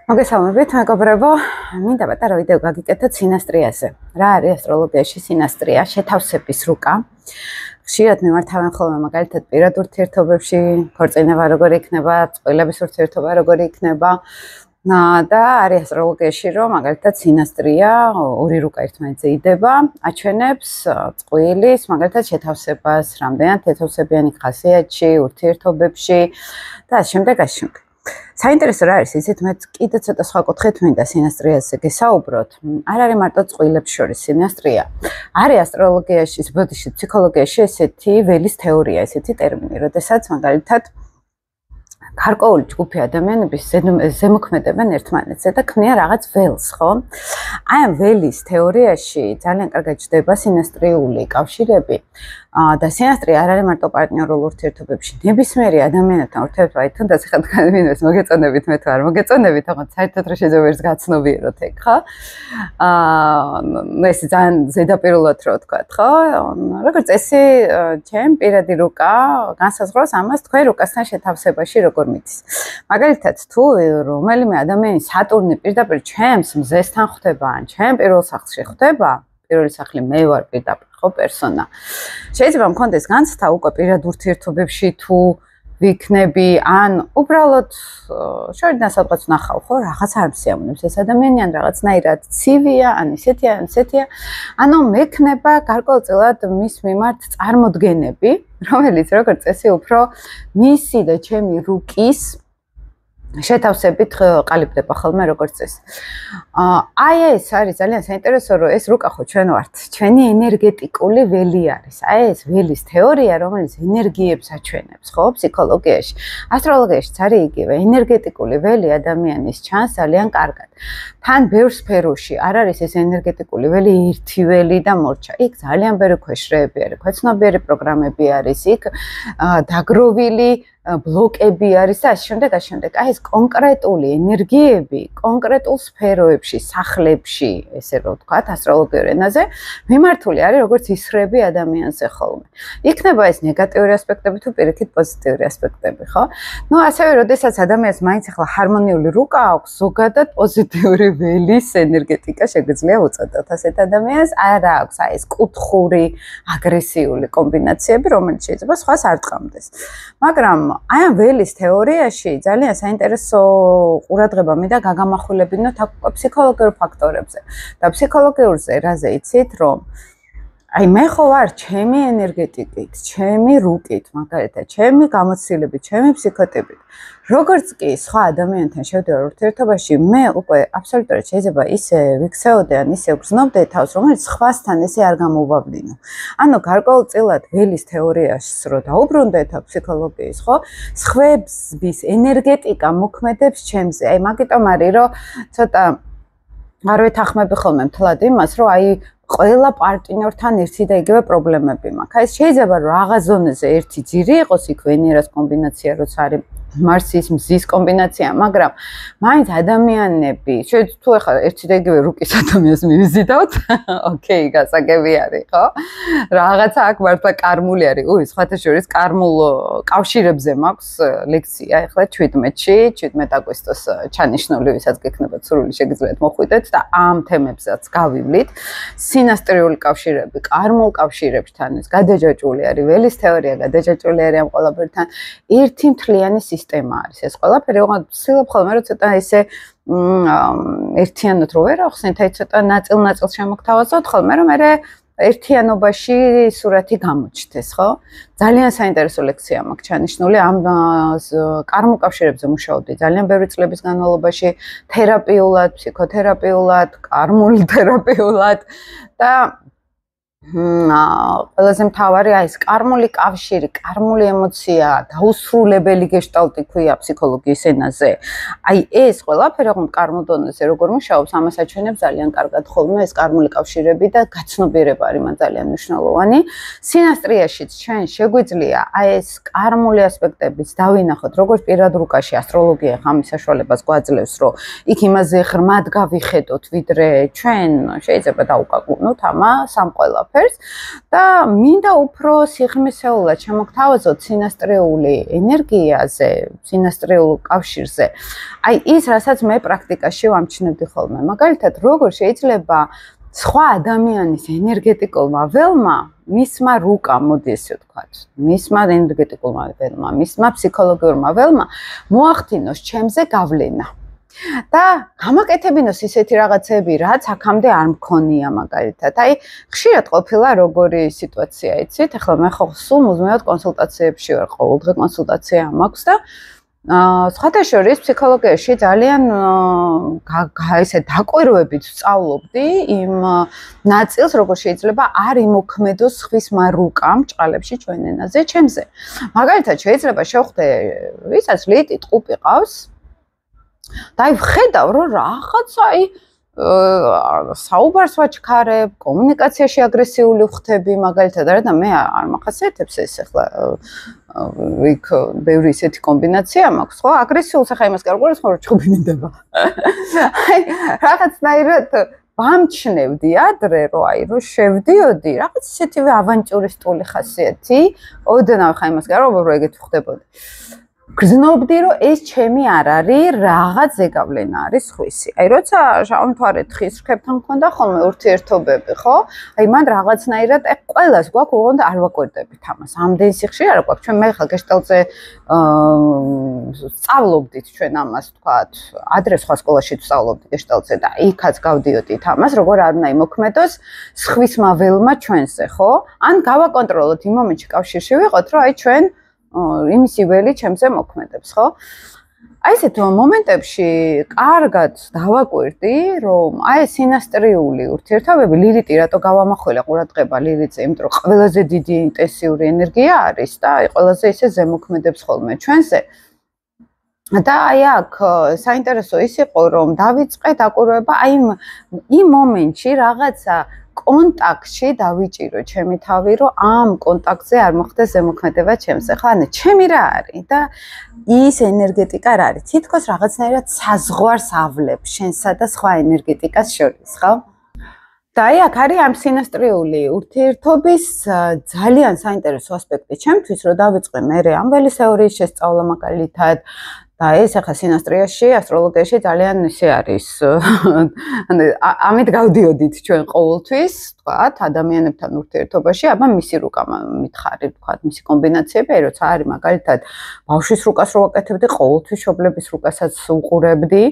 მოგესალმებით, მეგობრებო. მინდა პატარა ვიდეო გაგიკეთოთ სინასტრიაზე. რა არის ასტროლოგიაში სინასტრია? შეთავსების რუკა. ხშირად მიმართავენ ხოლმე მაგალითად პირად ურთიერთობებში, ქორწინება როგორ იქნება, წყვილების ურთიერთობა როგორ იქნება. და არის ასტროლოგიაში რომ მაგალითად სინასტრია ორი რუკა ერთმანეთზე იდება, აჩვენებს წყვილის მაგალითად შეთავსებას, რამდენად თეთრსებიანი ხასიათში, ურთიერთობებში და ამ შემდეგ. საინტერესო რა არის ისეთ მე კიდე ცოტა სხვა კუთხით მინდა სინასტრიაზე გესაუბროთ. არ არის მარტო წყვილებს შორის სინასტრია. არის ასტროლოგიაში, ბოდიში, ფსიქოლოგიაში ესეთი ველის თეორია, ესეთი ტერმინი, როდესაც მაგალითად გარკვეული ჯგუფი ადამიანების ზემოქმედებენ ერთმანეთზე და ქმნიან რაღაც ველს, ხო? აი ამ ველის თეორიაში ძალიან კარგად ჯდება სინასტრიული კავშირები. და სინასტრია არ არის მარტო პარტნიორულ ურთიერთობებში, ნებისმიერი ადამიანთან ურთიერთობა, თუნდაც ხა თქვენ მოგეწონებით, მე თუ არ მოგეწონებით, თუმცა საერთოდ რა შეიძლება ვერც გაცნობიეროთ ეგ, ხო? ეს ძალიან ზედაპირულად რო ვთქვა, ხო? როგორც წესი, ჩემ პირადი რუკა განსაზღვრავს ამას თქვენ რუკასთან შეთავსებაში როგორ მიდის. მაგალითად, თუ რომელიმე ადამიანის სატურნი პირდაპირ ჩემს მზესთან ხვდება, ან ჩემ პირველ სახლში ხვდება, პირველი სახლი მე ვარ პირდაპირ, ხო, პერსონა. შეიძლება მქონდეს განცდა უკვე პირად ურთიერთობებში თუ ვიქნები, ან უბრალოდ შორიდან სადღაც ნახავ, ხო, რაღაც არ მსიამოვნებს ეს ადამიანი, ან რაღაცნაირად ცივია, ან ისეთია, ან ისეთია. ანუ მექნება გარკვეულწილად მის მიმართ წარმოდგენები, რომელიც როგორც წესი უფრო მისი და ჩემი რუკის შეთავსებით ყალიბდება ხოლმე როგორც წესი. აი ეს არის ძალიან საინტერესო, რომ ეს რუკა ხო ჩვენ ვართ, ჩვენი ენერგეტიკული ველი არის. აი ეს ველის თეორია, რომელიც ენერგიებს აჩვენებს, ხო, ფსიქოლოგიაში. ასტროლოგიაშიც არის იგივე, ენერგეტიკული ველი ადამიანის ჩანს ძალიან კარგად. თან ბევრ სფეროში არ არის ეს ენერგეტიკული ველი ერთი ველი და მორჩა. იქ ძალიან ბევრი ქვეშრეები არის, ქვეცნობიერი პროგრამები არის, იქ დაგროვილი ბლოკები არის და ამ შემდეგ. აი ეს კონკრეტული ენერგიები კონკრეტულ სფეროებში, სახლებში, ესე რომ ვთქვათ, ასტროლოგიურ ენაზე, მიმართული არის როგორც ისრები ადამიანზე ხოლმე. იქნება ეს ნეგატიური ასპექტები თუ პირიქით პოზიტიური ასპექტები, ხო? ნუ ასევე, როდესაც ადამიანს მაინც ახლა ჰარმონიული რუკა აქვს, ზოგადად პოზიტიური ველის ენერგეტიკა შეგვიძლია უწოდოთ ასეთ ადამიანს, არა აქვს აი ეს კუთხური, აგრესიული კომბინაციები, რომელიც შეიძლება სხვას არ ტყამდეს. მაგრამ აი ამ ველის თეორიაში ძალიან საინტერესო ყურადღება მინდა გაგამახვილებინოთ აქ ფსიქოლოგიურ ფაქტორებზე. და ფსიქოლოგიურზე რაზე იცით, რომ აი მე ხო ვარ ჩემი ენერგეტიკით, ჩემი რუკით, მაგალითად, ჩემი გამოცდილებით, ჩემი ფსიქოტიპით. როგორც კი სხვა ადამიანთან შევდივარ ურთიერთობაში, მე უკვე აბსოლუტურად შეიძლება ისე ვიქცეოდე ან ისე ვგრძნობდე თავს, რომელიც სხვასთან ესე არ გამოვავლინო. ანუ გარკვეულწილად ველის თეორიას რო დაუბრუნდეთ ფსიქოლოგიის, ხო? სხვების ენერგეტიკა მოქმედებს ჩემზე. აი მაგიტომ არის, რომ ცოტა არ ვეთანხმები ხოლმე მთლად იმას, რომ აი ყველა პარტნიორთან ერთი და იგივე პრობლემები მაქვს. აი შეიძლება რომ რაღაც ზონაზე ერთი ძირი იყოს, იქ ვენერას კომბინაცია როცა არის მარსის მზის კომბინაცია, მაგრამ მაინც ადამიანები, შეიძლება თუ ახლა ერთი და იგივე რუკის ადამიანს მივიზიდავთ, ოკეი, გასაგები არის, ხო? რაღაცა აქ მართლა კარმული არის. სხვათა შორის კარმულ კავშირებზე მაქვს ლექცია, ახლა 17 აგვისტოს ჩანიშნული, ვისაც გექნებათ სურვილი, შეგიძლიათ მოხვიდეთ და ამ თემებზეც გავივლით. სინასტრიული კავშირები, კარმულ კავშირებთან, გადაჯაჭვული არის ველის თეორია, გადაჯაჭვული არის ამ ყველაფერთან ერთი მთლიანი სისტემა არის ეს ყველაფერი. ვცდილობ ხოლმე რომ ცოტა ესე ერთიანად რო ვერ ახსენთ, აი ცოტა ნაწილ-ნაწილს შემოგთავაზოთ ხოლმე, რომ მე ერთიანობაში სურათი გამოჩნდეს, ხო? ძალიან საინტერესო ლექცია მაქვს ჩანიშნული ამ კარმულ კავშირებზე მუშაობდი ძალიან ბევრი წლების განმავლობაში, თერაპიულად, ფსიქოთერაპიულად, კარმული თერაპიულად და ყველაზე მთავარი აი ეს კარმული კავშირი, კარმული ემოცია, დაუსრულებელი გეშტალტი ქვია ფსიქოლოგიის ენაზე. აი ეს ყველაფერი რომ კარმულ დონეზე როგორ მუშაობს, ამას აჩვენებს ძალიან კარგად ხოლმე ეს კარმული კავშირები და გაცნობიერება არის მან ძალიან მნიშვნელოვანი. სინასტრიაშიც ჩვენ შეგვიძლია აი ეს კარმული ასპექტებიც დავინახოთ, როგორც პირად რუკაში ასტროლოგია ამის საშუალებას გვაძლევს, რომ იქ იმაზე ღრმად გავიხედოთ, ვიდრე ჩვენ შეიძლება დაუკაკუნოთ ამას ამ ყველაფერს. ყველაფერს და მინდა უფრო სიღრმისეულად შემოგთავაზოთ სინასტრიული ენერგიაზე, სინასტრიულ კავშირზე. აი ის, რასაც მე პრაქტიკაში ვამჩნევდი ხოლმე. მაგალითად, როგორ შეიძლება სხვა ადამიანის ენერგეტიკულმა ველმა, მისმა რუკამ, მოდი ესე ვთქვათ, მისმა ენერგეტიკულმა ველმა, მისმა ფსიქოლოგიურმა ველმა მოახდინოს ჩემზე გავლენა. და გამაკეთებინოს ისეთი რაღაცები, რაც აქამდე არ მქონია მაგალითად. აი, ხშირად ყოფილა როგორი სიტუაცია, იცით? ახლა მე ხო სულ მუდმივად კონსულტაციებში ვარ, ყოველდღე კონსულტაცია მაქვს და სხვათა შორის ფსიქოლოგიაში ძალიან ესე დაკვირვებით ვსწავლობდი იმ ნაწილს, როგორ შეიძლება არ იმოქმედოს ხვის მარუკა მჭყალებში ჩვენ ენაზე ჩემზე. მაგალითად, შეიძლება შევხვდე ვისაც ლიტი ტყუპი ყავს და აი ვხედავ, რომ რაღაცა აი საუბარს ვაჩქარებ, კომუნიკაციაში აგრესიული ვხდები, მაგალითად, და მე არ მახასიათებს ეს ახლა იქ ბევრი ისეთი კომბინაცია მაქვს, ხო? აგრესიულს ახლა იმას კარგულს ხო ჩუბინდება. აი რაღაცნაირად ვამჩნევდი ადრე, რომ აი რომ შევდიოდი, რაღაც ისეთივე ავანტიურისტული ხასიათი, ოდნავ ხა იმას კარგულს რომ ეგეთი ვხდებოდი. გრძნობდი, რომ ეს ჩემი არ არის, რაღაც ზეგავლენა არის ხვისი. აი, როცა შავმთვარეთ ხის რქებთან მქონდა ხოლმე ურთიერთობები, ხო? აი, მან რაღაცნაირად აი ყველას გვაქვს, უღონდა არ ვაკვირდებით ამას. ამდენ სიხშირე არ გვაქვს. ჩვენ მე ხა გეშტალზე სწავლობდით ჩვენ ამას, თქვათ, ადრე სხვა სკოლაში ვსწავლობდით გეშტალზე და იქაც გავდიოდით ამას, როგორ არ უნდა იმოქმედოს სხვისმა ველმა ჩვენზე, ხო? ან გავაკონტროლოთ იმ მომენტში კავშირში ვიყოთ, რომ აი ჩვენ იმისი ველი ჩემზე მოქმედებს, ხო? აი ესეთ მომენტებში კარგად დავაკვირდი, რომ აი სინასტრიული ურთიერთობები ლილიტი რატო გავამახვილა ყურადღება ლილიტზე, იმიტომ რომ ყველაზე დიდი ინტენსიური ენერგია არის და აი ყველაზე ისე ზემოქმედებს ხოლმე ჩვენზე. და აი აქ საინტერესო ის იყო, რომ დავიწყე დაკვირვება აი იმ მომენტში რაღაცა კონტაქტში დავიჭირო ჩემი თავი, რომ ამ კონტაქტზე არ მოხდეს ზემოქმედება ჩემზე. ხო, ანუ ჩემი რა არის და ის ენერგეტიკა რა არის? თითქოს რაღაცნაირად საზღვარს ავლებს შენსა და სხვა ენერგეტიკას შორის, ხო? და აი აქ არის ამ სინასტრიული ურთიერთობის ძალიან საინტერესო ასპექტი ჩემთვის, რომ დავიწყე მე ამ ველის თეორიის შესწავლა მაგალითად და ეს ახლა სინასტრიაში, ასტროლოგიაში ძალიან ისე არის. ანუ ამით გავდიოდით ჩვენ ყოველთვის, თქვათ, ადამიანებთან ურთიერთობაში, აბა მისი რუკა მითხარი, თქვათ, მისი კომბინაციები, აი როცა არის მაგალითად ბავშვის რუკას რო ვაკეთებდი, ყოველთვის შობლების რუკასაც უყურებდი,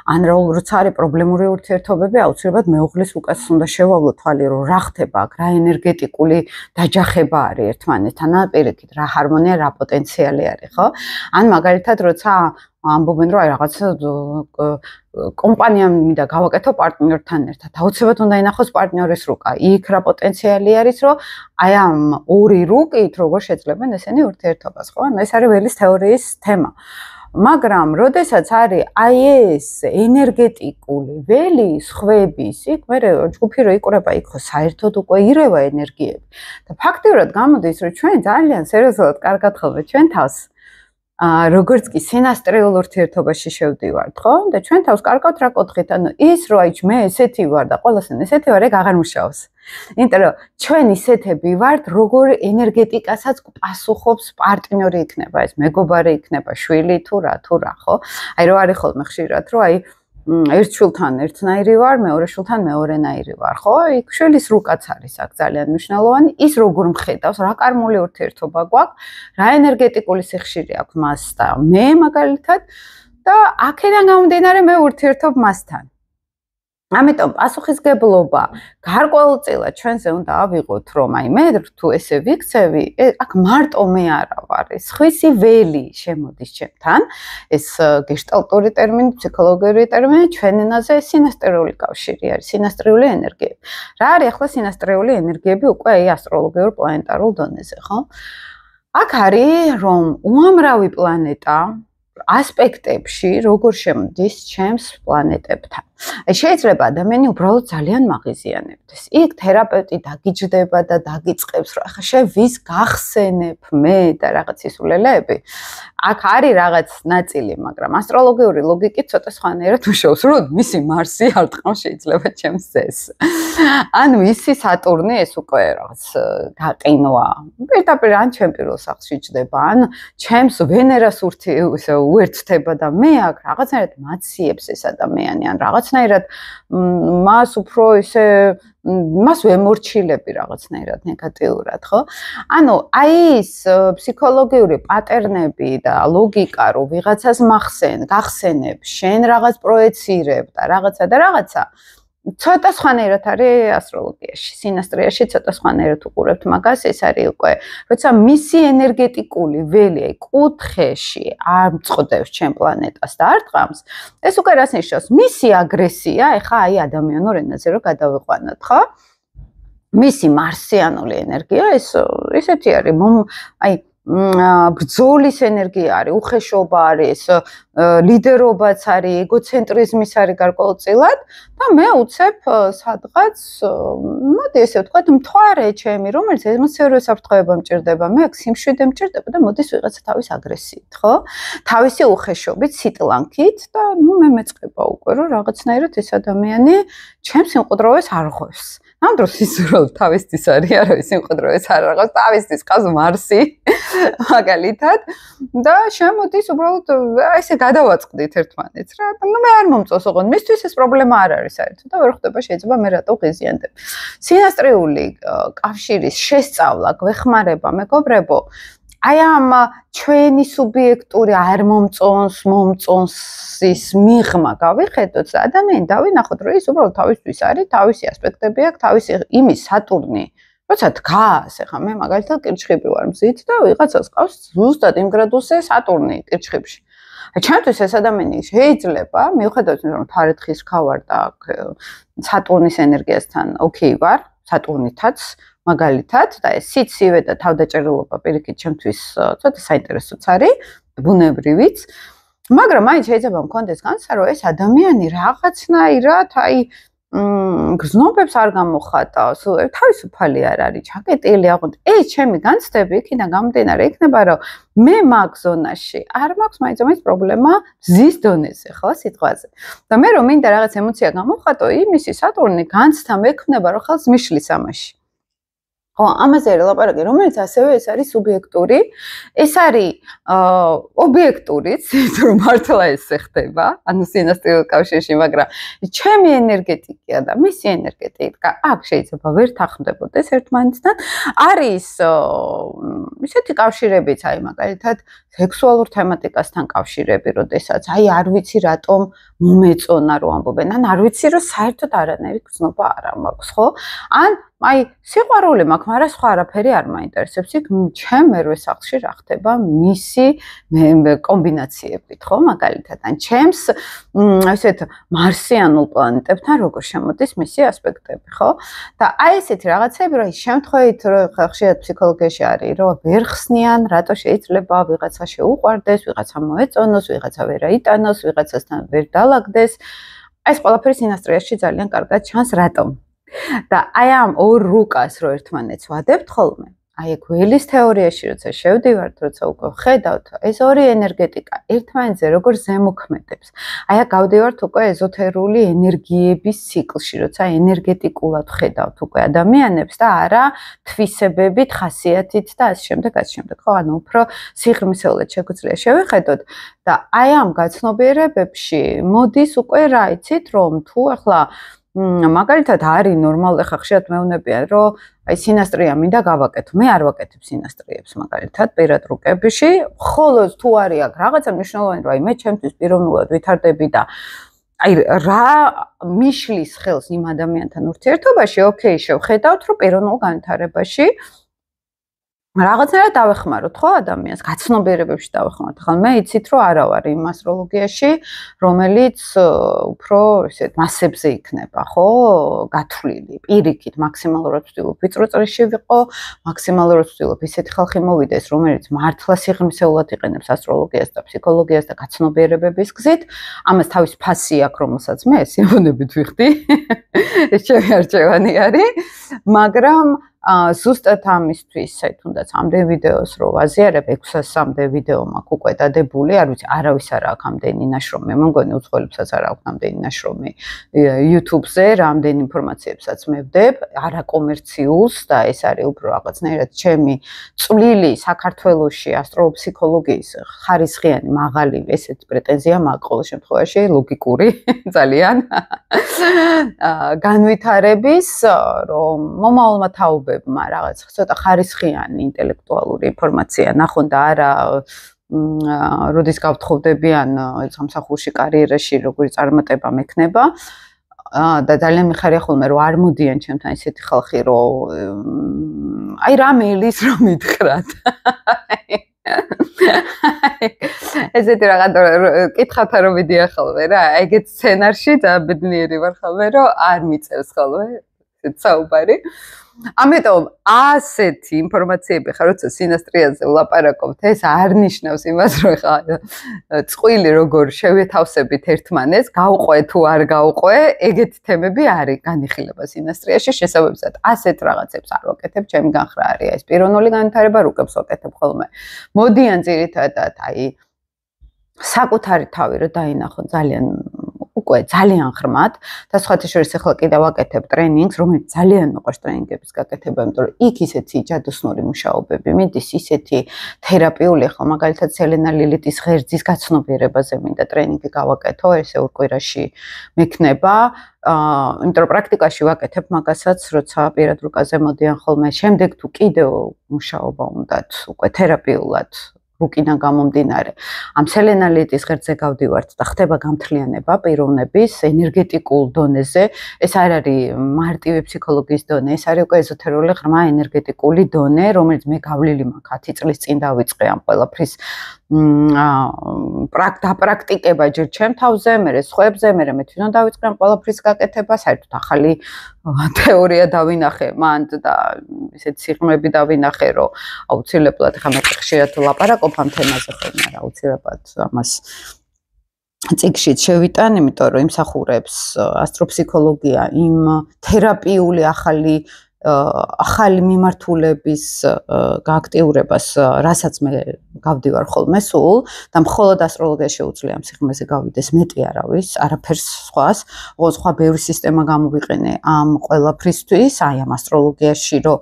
ან როცა არის პრობლემური ურთიერთობები, აუცილებლად მეუღლის რუკას უნდა შევავლო თვალი, რომ რა ხდება აქ, რა ენერგეტიკული დაჯახება არის ერთმანეთთან, ან პირიქით, რა ჰარმონია, რა პოტენციალი არის, ხო? ან მაგალითად, როცა ამბობენ რომ აი რაღაცა კომპანია მინდა გავაკეთო პარტნიორთან ერთად. აუცილებლად უნდა ინახოს პარტნიორის რუკა. იქ რა პოტენციალი არის, რომ აი ამ ორი რუკით როგორ შეძლებენ ესენი ურთიერთობას, ხო? ეს არის ველის თეორიის თემა. მაგრამ როდესაც არის აი ეს ენერგეტიკული ველი სხვების, იქ მე ჯგუფი რო იყურება, იქ ხო საერთოდ უკვე ირევა ენერგიები. და ფაქტიურად გამოდის, რომ ჩვენ ძალიან სერიოზულად კარგად ხოვეთ ჩვენ თავს. როგორც კი სინასტრიულ ურთიერთობაში შევდივართ, ხო? და ჩვენ თავს კარგავთ რა კუთხით, ანუ ის რო აი მე ესეთი ვარ და ყველასთან ესეთი ვარ, ეგ აღარ მუშაობს. იმიტომ რომ ჩვენ ისეთები ვართ, როგორ ენერგეტიკასაც პასუხობს პარტნიორი იქნება, ეს მეგობარი იქნება, შვილი თუ რა, ხო? აი რო არის ხოლმე ხშირად, რომ აი ერთ შვილთან ერთნაირი ვარ, მეორე შვილთან მეორენაირი ვარ, ხო? იქ შვილის რუკაც არის აქ ძალიან მნიშვნელოვანი, ის როგორ მხედავს, რა კარმული ურთიერთობა გვაქვს, რა ენერგეტიკული სიხშირე აქვს მას და მე მაგალითად და აქედან გამომდინარე მე ურთიერთობ მასთან. ამიტომ პასუხისგებლობა გარკვეულწილად ჩვენზე უნდა ავიღოთ, რომ აი მე თუ ესე ვიქცევი, აქ მარტო მე არა ვარ, ეს ხვისი ველი შემოდის ჩემთან, ეს გეშტალტური ტერმინი, ფსიქოლოგიური ტერმინი, ჩვენ ენაზე სინასტრიული კავშირი არის, სინასტრიული ენერგიები. რა არის ახლა სინასტრიული ენერგიები უკვე აი ასტროლოგიურ პლანეტარულ დონეზე, ხო? აქ არის, რომ უამრავი პლანეტა ასპექტებში როგორ შემოდის ჩემს პლანეტებთან. აი შეიძლება ადამიანი უბრალოდ ძალიან მაღიზიანებდეს. იქ თერაპევტი დაგიჯდება და დაგიწყებს, რომ ახლა შე ვის გახსენებ მე და რაღაც ისულელეები. აქ არის რაღაც ნაწილი, მაგრამ ასტროლოგიური ლოგიკით ცოტა სხვანაირად მუშაობს. რომ მისი მარსი არტყამ შეიძლება ჩემს ეს. ანუ ისი სატურნი ეს უკვე რაღაც გაყინვა. პირდაპირ ან ჩემ პირველ სახლში ჯდება, ან ჩემს ვენერას უერთდება და მე აქ რაღაცნაირად მაციებს ეს ადამიანი, ან რაღაცნაირად მას უფრო ისე მას ვემორჩილები რაღაცნაირად ნეგატიურად, ხო? ანუ აი ეს ფსიქოლოგიური პატერნები და ლოგიკა, რომ ვიღაცას გახსენებ, შენ რაღაც პროეცირებ და რაღაცა ცოტა სხვანაირად არის ასტროლოგიაში, სინასტრიაში ცოტა სხვანაირად უყურებთ მაგას, ეს არის უკვე, როცა მისი ენერგეტიკული ველი აი კუთხეში არ მწყდევს ჩემ პლანეტას და არ ტყამს, ეს უკვე რას ნიშნავს? მისი აგრესია, ეხა აი ადამიანურ ენაზე რო გადავიყვანოთ, ხო? მისი მარსიანული ენერგია ეს ისეთი არის, აი ბრძოლის ენერგია არის, უხეშობა არის, ლიდერობაც არის, ეგოცენტრიზმის არის გარკვეულწილად და მე უცებ სადღაც, მოდი ესე ვთქვათ, მთვარე ჩემი, რომელიც ემოციურ საფრთხეებამ მჭირდება, მე აქ სიმშვიდე მჭირდება და მოდის ვიღაცა თავის აგრესიით, ხო? თავისი უხეშობით, სიტლანქით და მე მეწყება უკვე, რომ რაღაცნაირად ეს ადამიანი ჩემს სიმყუდროვეს არ ღვევს. ამ დროს ის რომ თავისთვის არის, არავის სიმყუდროვეს არ აღავს, თავისთვის ყავს მარსი მაგალითად და შემოდის უბრალოდ ესე გადავაწყდით ერთმანეთს რა. ნუ მე არ მომწონს ოღონდ, მისთვის ეს პრობლემა არ არის საერთოდ და ვერ ხვდება შეიძლება მე რატო ღიზიანდებ. სინასტრიული კავშირის შესწავლა, გვეხმარება, მეგობრებო, აი ამ ჩვენი სუბიექტური არ მომწონს ის მიღმა გავიხედოთ და ადამიანი დავინახოთ, რომ ის უბრალოდ თავისთვის არის, თავისი ასპექტები აქვს, თავისი იმის სატურნი. როცა დგას, ეხლა მე მაგალითად კირჩხიბი ვარ მზით და ვიღაცას ყავს ზუსტად იმ გრადუსზე სატურნი კირჩხიბში. ჩემთვის ეს ადამიანი შეიძლება, მიუხედავად იმისა, რომ თარეთხის ხავარ და სატურნის ენერგიასთან ოკეი ვარ, სატურნითაც მაგალითად და ეს სიცივე და თავდაჭერულობა პირიქით ჩემთვის ცოტა საინტერესოც არის, ბუნებრივიც, მაგრამ აი შეიძლება მქონდეს განცდა, რომ ეს ადამიანი რაღაცნაირად აი გრძნობებს არ გამოხატავს, თავისუფალი არ არის, ჩაკეტილი აღვნიშნე. ეს ჩემი განცდები იქიდან გამომდინარე იქნება, რომ მე მაგ ზონაში არ მაქვს მაინც პრობლემა მზის დონეზე, ხო, სიტყვაზე. და მე რომ მინდა რაღაც ემოცია გამოვხატო, იმისი სატურნი განცდა მექმნება, რომ ხელს მიშლის ამაში. ხო, ამაზე არის ლაპარაკი, რომელიც ასევე ეს არის სუბიექტური, ეს არის ობიექტურიც, რომ მართლა ესე ხდება, ანუ სინასტრიულ კავშირში, მაგრამ ჩემი ენერგეტიკა და მისი ენერგეტიკა აქ შეიძლება ვერ თანხმდებოდეს ერთმანეთთან. არის ისეთი კავშირებიც, აი მაგალითად სექსუალურ თემატიკასთან კავშირები, როდესაც აი არ ვიცი რატომ მომეწონა რომ ამბობენ, ან არ ვიცი რომ საერთოდ არანაირი გრძნობა არ მაქვს, ხო? ან აი სიყვარული მაქვს, მაგრამ სხვა არაფერი არ მაინტერესებს. იქ ჩემ მერვე სახლში რა ხდება მისი კომბინაციებით, ხო, მაგალითად, ან ჩემს ესეთ მარსიანულ პლანეტებთან როგორ შემოდის მისი ასპექტები, ხო? და აი ესეთი რაღაცები, რომ შემთხვევით რომ ხშირად ფსიქოლოგიაში არის, რომ ვერ ხსნიან, რატო შეიძლება ვიღაცა შეუყვარდეს, ვიღაცა მოეწონოს, ვიღაცა ვერ აიტანოს, ვიღაცასთან ვერ დაალაგდეს. ეს ყველაფერი სინასტრიაში ძალიან კარგად ჩანს, რატომ? და აი ამ ორ რუკას რო ერთმანეთს ვადებთ ხოლმე, აი ეგ ველის თეორიაში როცა შევდივართ, როცა უკვე ხედავთ, ეს ორი ენერგეტიკა ერთმანეთზე როგორ ზემოქმედებს. აი აქ გავდივართ უკვე ეზოთერული ენერგიების ციკლში, როცა ენერგეტიკულად ხედავთ უკვე ადამიანებს და არა თვისებებით, ხასიათით და ასე შემდეგ, ხო, ანუ უფრო სიღრმისეულად შეგვიძლია შევხედოთ და აი ამ გაცნობიერებებში მოდის უკვე რა იცით, რომ თუ ახლა მაგალითად არის ნორმალური, ხა ხშირად მეუბნებიან, რომ აი სინასტრია მინდა გავაკეთო. მე არ ვაკეთებ სინასტრიებს მაგალითად პირად რუკებში, ხოლო თუ არის აქ რაღაცა მნიშვნელოვანი, რომ აი მე ჩემთვის პიროვნულად ვითარდები და აი რა მიშლის ხელს იმ ადამიანთან ურთიერთობაში, ოკეი, შევხედავთ, რომ პიროვნულ განვითარებაში რაღაცნაირად დავეხმაროთ ხო ადამიანს, გაცნობიერებებში დავეხმაროთ. ახლა მე იცით რომ არა ვარ იმ ასტროლოგიაში, რომელიც უფრო ისეთ მასებზე იქნება, ხო? გათვლილი. პირიქით მაქსიმალურად ვცდილობ ვიწრო წრეში ვიყო, მაქსიმალურად ვცდილობ ისეთი ხალხი მოვიდეს, რომელიც მართლა სიღრმისეულად იყენებს ასტროლოგიას და ფსიქოლოგიას და გაცნობიერებების გზით. ამას თავის ფასი აქვს, რომელსაც მე სიმბონებით ვიხდი. ეს ჩემი არჩევანი არის, მაგრამ ზუსტად ამისთვის თუნდაც ამდენ ვიდეოს რო ვაზიარებ 600-მდე ვიდეო მაქვს უკვე დადებული, არ ვიცი, არავის არ აქვს ამდენი ნაშრომი, მე მგონი უცხოელებსაც არ აქვს ამდენი ნაშრომი YouTube-ზე, რამდენ ინფორმაციებსაც მე ვდებ, არაკომერციულს და ეს არის უფრო რაღაცნაირად ჩემი წვლილი საქართველოში ასტროფსიქოლოგიის ხარისხიანი მაღალი ესეთ პრეტენზია მაქვს ყოველ შემთხვევაში ლოგიკური ძალიან განვითარების რომ მომავალმა თაობებმა რაღაც ცოტა ხარისხიანი ინტელექტუალური ინფორმაცია ნახონ და არა როდის გავთხოვდებიან სამსახურში კარიერაში როგორი წარმატება მექნება და ძალიან მიხარია ხოლმე რომ არ მოდიან ჩემთან ისეთი ხალხი რომ აი რა მეილის რომ მითხრათ ესეთი რაღაც კითხავთ რომ მიდია ხოლმე რა ეგეთ სცენარში და ბედნიერი ვარ ხოლმე რომ არ მიწევს ხოლმე საუბარი ამიტომ ასეთი ინფორმაციები ხა როცა სინასტრიაზე ვლაპარაკობთ ეს არ ნიშნავს იმას რომ ხა წყვილი როგორ შევეთავსებით ერთმანეთს გავყვე თუ არ გავყვე ეგეთი თემები არის განიხილება სინასტრიაში შესაბამისად ასეთ რაღაცებს არ ვაკეთებ ჩემი განხრა არის ეს პიროვნული განვითარება რუკებს ვაკეთებ ხოლმე მოდიან ძირითადად აი საკუთარი თავი რომ დაინახო ძალიან უკვე ძალიან ღრმად და სხვათა შორის ახლა კიდევ ვაკეთებ ტრენინგს, რომელიც ძალიან მოყვარს ტრენინგების გაკეთება, იმიტომ რომ იქ ისეთი ჯადოსნური მუშაობები მიდის, ისეთი თერაპიული, ახლა მაგალითად სელენა ლილიტის ღერძის გაცნობიერებაზე მინდა ტრენინგი გავაკეთო, ესე ორ კვირაში მექნება. იმიტომ რომ პრაქტიკაში ვაკეთებ მაგასაც, როცა პირად რუკაზე მოდიან ხოლმე, შემდეგ თუ კიდევ მუშაობა უნდათ უკვე თერაპიულად რუკიდან გამომდინარე. ამ სელენა ლიტის ღერძზე გავდივართ და ხდება გამთლიანება პიროვნების ენერგეტიკულ დონეზე. ეს არ არის მარტივი ფსიქოლოგიის დონე, ეს არის უკვე ეზოთერიული ღრმა ენერგეტიკული დონე, რომელიც მე გავლილი მაქვს 10 წლის წინ დავიწყე ამ ყველაფრის პრაქტიკება ჯერ ჩემ თავზე, მერე სხვებზე, მერე მე თვითონ დავიწყე ამ ყველაფრის გაკეთება, საერთოდ ახალი თეორია დავინახე მან და ისეთ სიღრმეები დავინახე, რომ აუცილებლად ხა მე ხშირად ვლაპარაკობ ამ თემაზე ხოლმე, აუცილებლად ამას წიგნშიც შევიტან, იმიტომ რომ იმსახურებს ასტროფსიქოლოგია იმ თერაპიული ახალი მიმართულების გააქტიურებას, რასაც მე გავდივარ ხოლმე სულ და მხოლოდ ასტროლოგია შეუძლია ამ სიღრმეზე გავიდეს, მეტი არავის, არაფერს სხვას, ოღონდ სხვა ბევრი სისტემა გამოვიყენე ამ ყველაფრისთვის, აი ამ ასტროლოგიაში, რომ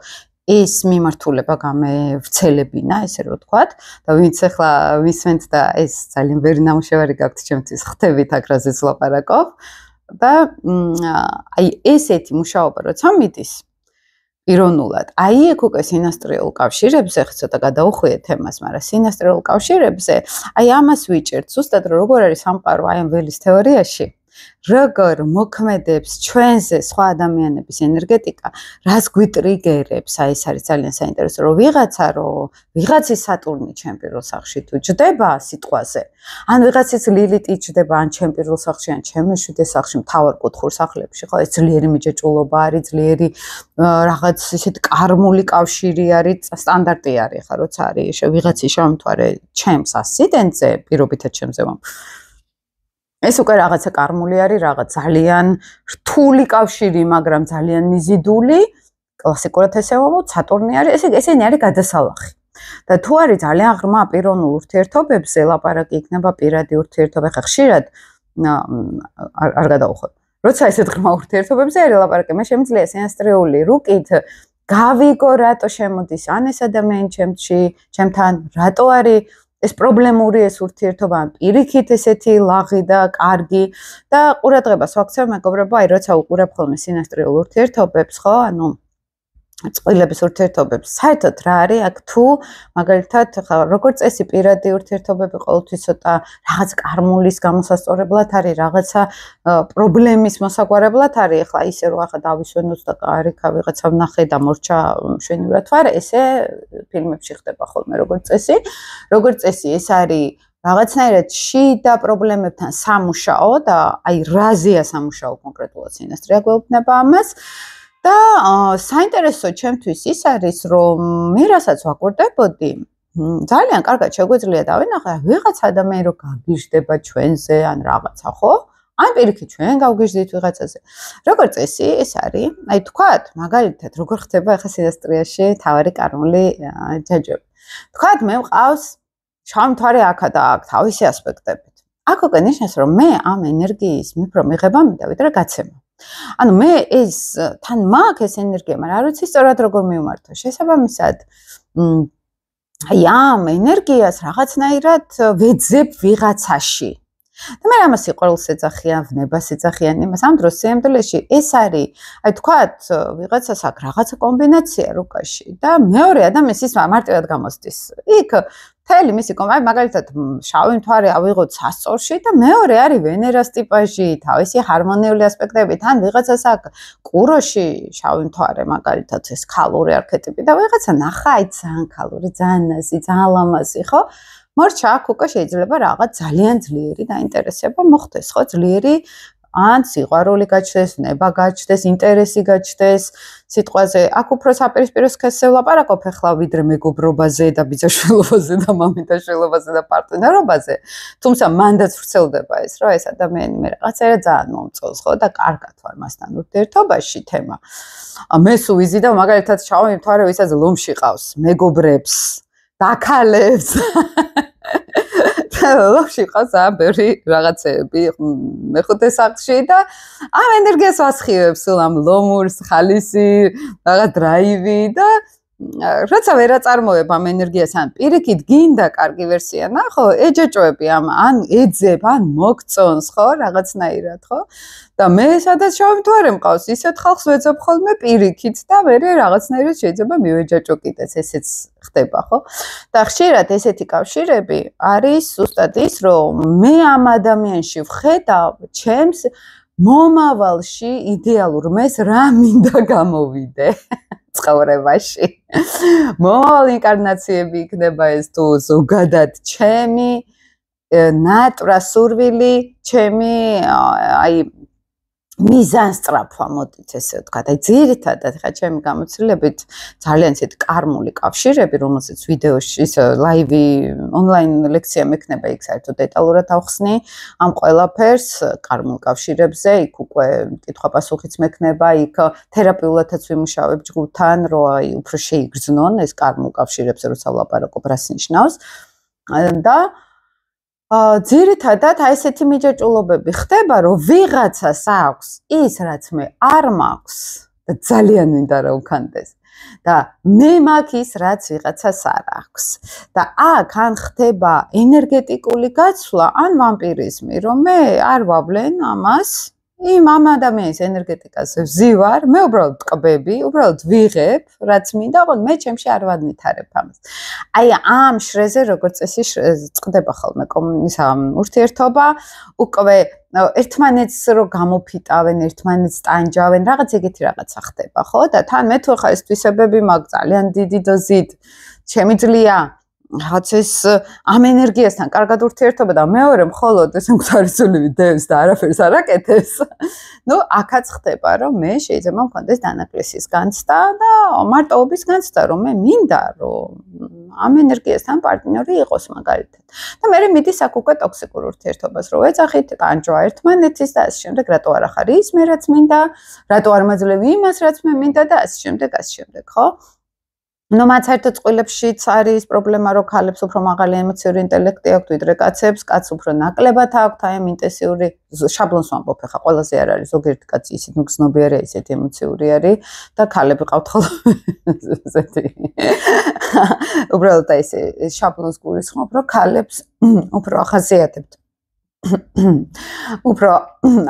ეს მიმართულება გამევრცელებინა, ესე რომ ვთქვათ, და ვინც ახლა ვისმენთ და ეს ძალიან ბევრი ნამუშევარი გაქვთ ჩემთვის, ხთებით აქ რაზეც ვლაპარაკობ და აი ესეთი მუშაობა როცა მიდის პიროვნულად. აი ეგ უკვე სინასტრიულ კავშირებზე ცოტა გადაუხვიე თემას, მაგრამ სინასტრიულ კავშირებზე აი ამას ვიჭერთ, ზუსტად როგორ არის სამყარო აი ამ ველის თეორიაში, როგორ მოქმედებს ჩვენზე სხვა ადამიანების ენერგეტიკა, რას გვიტრიგერებს, აი ეს არის ძალიან საინტერესო, რომ ვიღაცის სატურნი ჩემ პირველ სახლში თუ ჯდება სიტყვაზე, ან ვიღაცის ლილიტი ჯდება ან ჩემ პირველ სახლში, ან ჩემ მეშვიდე სახლში, მთავარ კუთხურ სახლებში, ხო, ეს ძლიერი მიჯაჭვულობა არის, ძლიერი რაღაც ისეთ კარმული კავშირი არის, სტანდარტი არის, ხა, როცა არის ვიღაცის შემთხვარე ჩემს ასციდენტზე, პირობითად ჩემზე ვამ ეს უკვე რაღაცა კარმული არის, რაღაც ძალიან რთული კავშირი, მაგრამ ძალიან მიზიდული, კლასიკურად ესე ვამბობ, სატურნი არის, ესენი არის გადასალახი. და თუ არის ძალიან ღრმა პიროვნულ ურთიერთობებზე, ლაპარაკი იქნება პირადი ურთიერთობა, ხა ხშირად არ გადაუხვევ. როცა ესეთ ღრმა ურთიერთობებზე არის ლაპარაკი, მე შემიძლია სინასტრიული რუკით გავიგო, რატო შემოდის ან ეს ადამიანი ჩემთან, რატო არის ეს პრობლემური ეს ურთიერთობა პირიქით ესეთი ლაღი და კარგი და ყურადღებას ვაქცევ მეგობრებო, აი როცა უყურებ ხოლმე სინასტრიულ ურთიერთობებს, ხო, ანუ წყვილების ურთიერთობებს საერთოდ რა არის აქ თუ მაგალითად როგორც წესი პირადი ურთიერთობები ყოველთვის ცოტა რაღაც კარმულის გამოსასწორებლად არის რაღაცა პრობლემის მოსაგვარებლად არის ახლა ისე რომ ახლა დავისვენოთ და კარიქა ვიღაცა ვნახე და მორჩა მშვენივრად ვარ ესე ფილმებში ხდება ხოლმე როგორც წესი ეს არის რაღაცნაირად შიდა პრობლემებთან სამუშაო და აი რაზეა სამუშაო კონკრეტულად სინასტრია გვეუბნება ამას და საინტერესო ჩემთვის ის არის რომ მე რასაც ვაკვირდებოდი ძალიან კარგად შეგვიძლია დავინახე ვიღაც ადამიანი რო გაგიჟდება ჩვენზე ან რაღაცა ხო ან პირიქით ჩვენ გავგიჟდით ვიღაცაზე როგორც წესი ეს არის აი თქვათ მაგალითად როგორ ხდება ახლა სინასტრიაში თავარი კარმული ჯაჯები თქვათ მე მყავს შამთვარე აქა და აქ თავისი ასპექტებით აქ უკვე ნიშნავს რომ მე ამ ენერგიის მიფრო მიღება მინდა ვიდრე გაცემა ანუ მე ეს თან მაქვს ეს ენერგია მაგრამ არ ვიცი სწორად როგორ მივმართო შესაბამისად აი ამ ენერგიას რაღაცნაირად ვეძებ ვიღაცაში და მე ამას სიყვარულს ეძახიან, ვნებას ეძახიან, იმას ამ დროს სიამბლეში ეს არის, აი თქვათ, ვიღაცას აქვს რაღაცა კომბინაცია რუკაში და მეორე ადამიანს ის მარტივად გამოსდის. იქ მთელი მისი აი მაგალითად შავი მთვარე ავიღოთ სასწორში და მეორე არის ვენერას ტიპაჟი, თავისი ჰარმონიული ასპექტები, თან ვიღაცას აქვს კუროში შავი მთვარე მაგალითად ეს ქალური არქეტიპი და ვიღაცა ნახა აი ძალიან ქალური, ძალიან ნაზი, ძალიან ლამაზი, ხო? მორჩა აქ უკვე შეიძლება რაღაც ძალიან ძლიერი დაინტერესება მოხდეს, ხო? ძლიერი ან სიყვარული გაჩნდეს, ნება გაჩნდეს, ინტერესი გაჩნდეს სიტყვაზე. აქ უფრო საპირისპირო სქესზე ვლაპარაკობ ახლა ვიდრე მეგობრობაზე და ბიძაშვილობაზე და მამიდაშვილობაზე და პარტნიორობაზე. თუმცა მანდაც ვრცელდება ეს, რომ ეს ადამიანი მე რაღაცა ძალიან მომწონს, ხო? და კარგად ვარ მასთან ურთიერთობაში თემა. მე სულ ვიზიდავ მაგალითად შავი მთვარე ვისაც ლომში ყავს, მეგობრებს დაქალებს ლომში ყავს ძალიან ბევრი რაღაცეები მეხუთე სახლში და ამ ენერგიას ვასხივებ სულ ამ ლომურს ხალისი რაღაც დრაივი და როცა ვერ აწარმოებ ამ ენერგიას ან პირიქით გინდა კარგი ვერსია ნახო ეჯაჭოები ამ ან ეძებ ან მოგწონს ხო რაღაცნაირად ხო და მე სადაც შავი მთვარე მყავს ისეთ ხალხს ვეძებ ხოლმე პირიქით და მე რაღაცნაირად შეიძლება მივეჯაჭო კიდეც ესეც ხდება ხო და ხშირად ესეთი კავშირები არის ზუსტად ის რომ მე ამ ადამიანში ვხედავ ჩემს მომავალში იდეალურ მეს რა მინდა გამოვიდე ცხოვრებაში. მომავალ ინკარნაციები იქნება ეს თუ ზოგადად ჩემი ნატვრა სურვილი, ჩემი აი მიზანსწრაფვა მოდით ესე ვთქვათ. აი ძირითადად ხა ჩემი გამოცდილებით ძალიან ისეთი კარმული კავშირები, რომელსაც ვიდეოში ის ლაივი ონლაინ ლექცია მექნება იქ საერთოდ დეტალურად ავხსნი ამ ყველაფერს კარმულ კავშირებზე, იქ უკვე კითხვა-პასუხიც მექნება, იქ თერაპიულადაც ვიმუშავებ ჯგუფთან, რომ აი უფრო შეიგრძნონ ეს კარმულ კავშირებზე როცა ვლაპარაკობ რას ნიშნავს და ძირითადად აი ესეთი მიჯაჭულობები ხდება, რომ ვიღაცას აქვს ის, რაც მე არ მაქვს და ძალიან მინდა რომ უქანდეს. და მე მაქვს ის, რაც ვიღაცას არ აქვს. და აქ ან ხდება ენერგეტიკული გაცვლა, ან ვამპირიზმი, რომ მე არ ვავლენ ამას. იმ ამ ადამიანის ენერგეტიკაზე ვზივარ, მე უბრალოდ ტყბები, უბრალოდ ვიღებ, რაც მინდა, ოღონდ მე ჩემში არ ვადმითარებ ამას. აი ამ შრეზე როგორც წესი წყდება ხოლმე ურთიერთობა, უკვე ერთმანეთს რო გამოფიტავენ, ერთმანეთს ტანჯავენ, რაღაც ეგეთი რაღაცა ხდება, ხო? და თან მე თუ ხა ეს თვისებები მაქვს ძალიან დიდი დოზით, შემიძლია რაც ეს ამ ენერგიასთან კარგად ურთიერთობა და მეორე მხოლოდ ეს მკვდარიცული დევს და არაფერს არ აკეთებს. ნუ აქაც ხდება, რომ მე შეიძლება მქონდეს დანაკლისის განცდა და მარტოობის განცდა, რომ მე მინდა, რომ ამ ენერგიასთან პარტნიორი იყოს მაგალითად. და მე მიდის აქ უკვე ტოქსიკურ ურთიერთობას, რომ ეძახით, ტანჯვა ერთმანეთის და ასე შემდეგ, რატო არ ახარი ის მე რაც მინდა, რატო არ მაძლევი იმას რაც მე მინდა და ასე შემდეგ, ხო? ნუ მათ საერთოდ წყვილებშიც არის პრობლემა, რომ ქალებს უფრო მაღალი ემოციური ინტელექტი აქვთ ვიდრე კაცებს, კაცს უფრო ნაკლებად აქვთ აი ამ ინტენსიური შაბლონს ვამბობ ახლა ყველაზე არ არის ზოგიერთი კაცი ისეთ მგზნობიარე ისეთი ემოციური არის და ქალები ყავთ ხოლმე ესეთი უბრალოდ აი ეს შაბლონს გულისხმობ, რომ ქალებს უფრო ახასიათებთ უფრო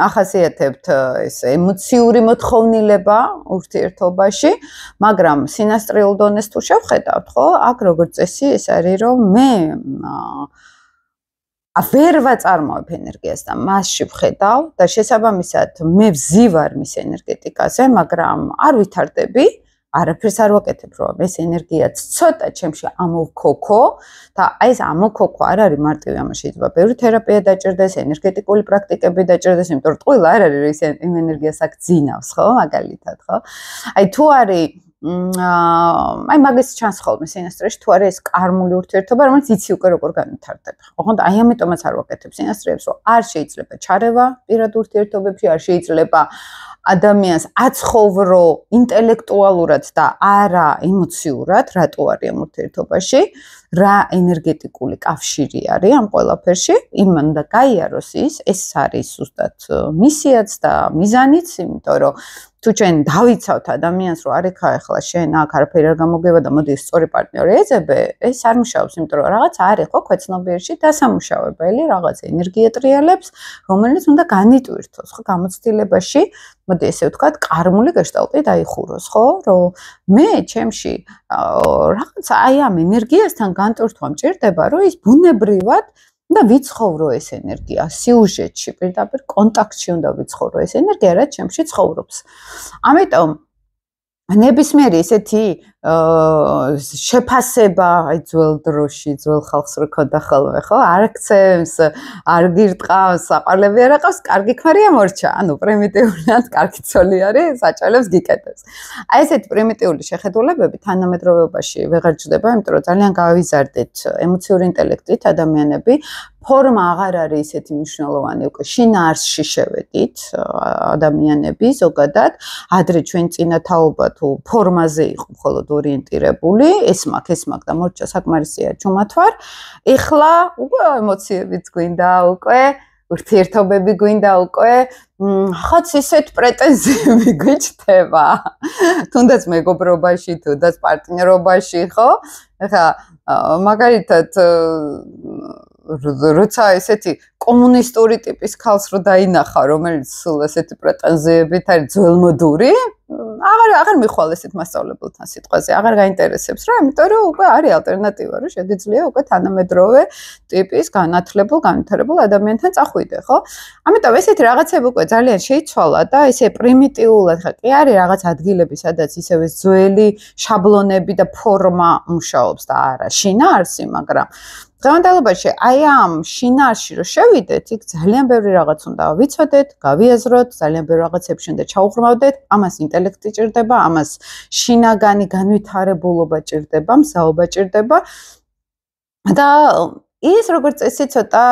ახასიათებთ ეს ემოციური მოთხოვნილება ურთიერთობაში, მაგრამ სინასტრიულ დონეს თუ შევხედავთ, ხო, აქ როგორც წესი ეს არის, რომ მე ვერ ვაწარმოებ ენერგიას და მასში ვხედავ და შესაბამისად მე ვზივარ მის ენერგეტიკაზე, მაგრამ არ ვითარდები, არაფერს არ ვაკეთებ, რომ ეს ენერგიაც ცოტა ჩემში ამოვქოქო და აი ეს ამოქოქო არ არის მარტივი, ამას შეიძლება ბევრი თერაპია დაჭირდეს, ენერგეტიკული პრაქტიკები დაჭირდეს, იმიტომ რომ ტყუილ არ არის იმ ენერგიას აქ ძინავს, ხო, მაგალითად, ხო? აი თუ არის აი მაგის ჩანს ხოლმე სინასტრეში თუ არის ეს კარმული ურთიერთობა, რომელიც იცი უკვე როგორ განვითარდება. ოღონდ აი ამიტომაც არ ვაკეთებ სინასტრეებს, რომ არ შეიძლება ჩარევა პირად ურთიერთობებში, არ შეიძლება ადამიანს აცხოვრო ინტელექტუალურად და არა ემოციურად, რატო არის ამ ურთიერთობაში, რა ენერგეტიკული კავშირი არის ამ ყველაფერში, იმ უნდა გაიაროს ეს არის ზუსტად მისიაც და მიზანიც, იმიტომ რომ თუ ჩვენ დავიცავთ ადამიანს, რომ არ იქა ახლა შენ აქ არაფერი არ გამოგება და მოდი სწორი პარტნიორი ეძებე, ეს არ მუშაობს, იმიტომ რომ რაღაც არის ხო ქვეცნობიერში დასამუშავებელი, რაღაც ენერგია ტრიალებს, რომელიც უნდა განიტვირთოს, ხო, გამოცდილებაში, მოდი ესე ვთქვათ, კარმული გეშტალტი დაიხუროს, ხო, რომ მე ჩემში რაღაც აი ამ ენერგიასთან განტვირთვა მჭირდება, რომ ის ბუნებრივად და ვიცხოვრო ეს ენერგია სიუჟეტში, პირდაპირ კონტაქტში უნდა ვიცხოვრო ეს ენერგია, რაც ჩემში ცხოვრობს. ამიტომ ნებისმიერი ესეთი შეფასება, აი ძველ დროში, ძველ ხალხს რო ქონდა ხოლმე, ხო? არ აქცევს, არ გირტყავს, საყვალები არ აყავს, კარგი ქმარია მორჩა. ანუ პრიმიტიულად კარგი ცოლი არის, საჭალებს გიკეთებს. აი ესეთი პრიმიტიული შეხედულებები თანამედროვეობაში ვეღარ ჯდება, იმიტომ რომ ძალიან გავიზარდეთ ემოციური ინტელექტით ადამიანები. ფორმა აღარ არის ისეთი მნიშვნელოვანი, უკვე შინაარსში შევედით ადამიანები ზოგადად, ადრე ჩვენ წინათაობა თუ ფორმაზე იყო მხოლოდ ორიენტირებული, ეს მაქვს და მორჩა საკმარისია ჩუმათვარ. ეხლა უკვე ემოციებიც გვინდა, უკვე ურთიერთობები გვინდა, უკვე ხაც ისეთ პრეტენზიები გვიჩნდება. თუნდაც მეგობრობაში, თუნდაც პარტნიორობაში, ხო? ეხლა მაგალითად როცა ესეთი კომუნისტური ტიპის ქალს რო დაინახა, რომელიც სულ ესეთი პრეტენზიებით არის ძველმოდური, აღარ მიხვალ ესეთ მასწავლებელთან სიტყვაზე, აღარ გაინტერესებს რა, იმიტომ რომ უკვე არის ალტერნატივა, რომ შეგიძლია უკვე თანამედროვე ტიპის განვითარებულ ადამიანთან წახვიდე, ხო? ამიტომ ესეთი რაღაცები უკვე ძალიან შეიცვალა და ესე პრიმიტიულად ხა კი არის რაღაც ადგილები, სადაც ისევე ძველი შაბლონები და ფორმა მუშაობს და არა შინაარსი, მაგრამ დღევანდელობაში აი ამ შინაარსში რო შევიდეთ, იქ ძალიან ბევრი რაღაც უნდა ვიცოდეთ, გავიაზროთ, ძალიან ბევრი რაღაცებში უნდა ჩაუღრმავდეთ, ამას ინტელექტი ჭირდება, ამას შინაგანი განვითარებულობა ჭირდება, მზაობა ჭირდება და ის როგორც წესი ცოტა